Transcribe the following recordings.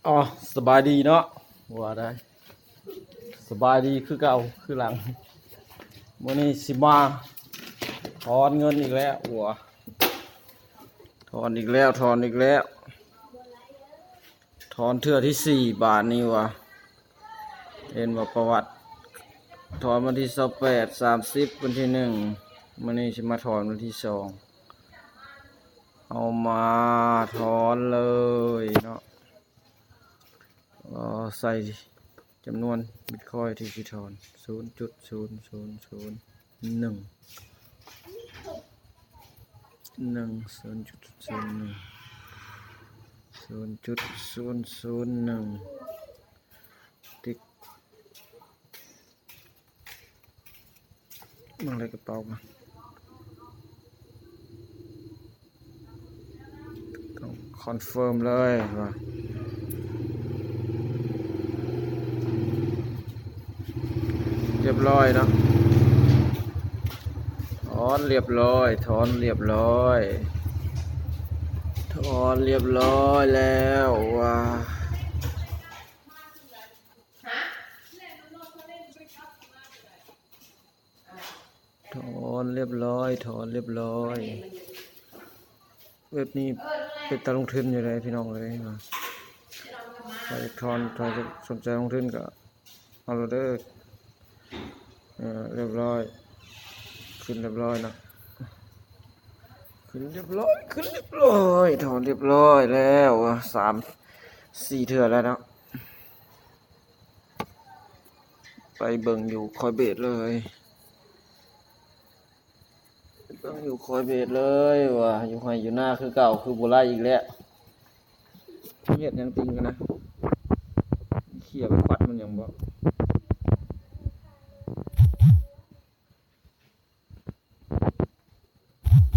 อ๋อสบายดีเนาะว่าได้สบายดีคือเก่าคือหลังมื้อนี้สิมาถอนเงินอีกแล้วหัวถอนอีกแล้วถอนอีกแล้วถอนเทื่อที่4 บาทนี่วะเห็นว่าประวัติถอนวันที่28 30วันที่1มื้อนี้สิมาถอนวันที่2เอามาถอนเลยเนาะใส่จำนวนบิตคอยที่สิถอน 0.0001 0.001ติ๊กมันอะไรกระเป๋ามาต้องคอนเฟิร์มเลยว่าเรียบร้อยเนาะถอนเรียบร้อยถอนเรียบร้อยถอนเรียบร้อยแล้วว้าถอนเรียบร้อยถอนเรียบร้อยเว็บนี้เป็นตาลงทุนอยู่เลยพี่น้องเลยใครถอนสนใจลงทุนก็เอาเลยเด้อเรียบร้อยขึ้นเรียบร้อยนะขึ้นเรียบร้อยขึ้นเรียบร้อยถอนเรียบร้อยแล้ว3-4 เทื่อแล้วเนาะไปเบิ่งอยู่คอยเบสเลยเบิ่งอยู่คอยเบสเลยว่ะอยู่ให้อยู่หน้าคือเก่าคือโบราณอีกแล้วเฮ็ดหยังติงกันนะเขี่ยไปควัดมันยังบ่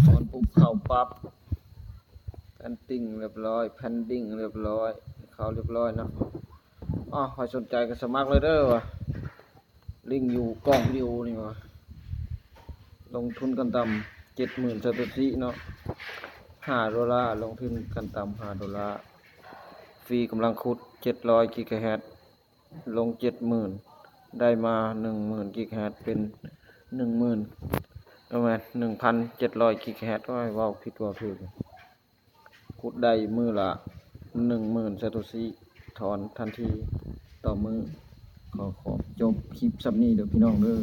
ถอนปุ๊บเข้าปั๊บแผ่นติ้งเรียบร้อยแผ่นดิ้งเรียบร้อยเข้าเรียบร้อยเนาะใครสนใจก็สมัครเลยเด้อว่ะลิงก์อยู่กล้องวิดีโอนี่ว่ะลงทุนกันต่ำ70,000 สถิติเนาะ$5ลงทุนกันต่ำ$5ฟรีกำลังขุด700กิกะเฮิรตซ์ลง 70,000 ได้มา 10,000กิกะเฮิรตซ์เป็น 10,000ประมาณ 1,700กิกะเฮิรตซ์ก็ให้เว้าผิดว่าถูกขุดได้มื้อละ 10,000 สถิติถอนทันทีต่อมื้อขอจบคลิปซ้ำนี้เด้อพี่น้องเด้อ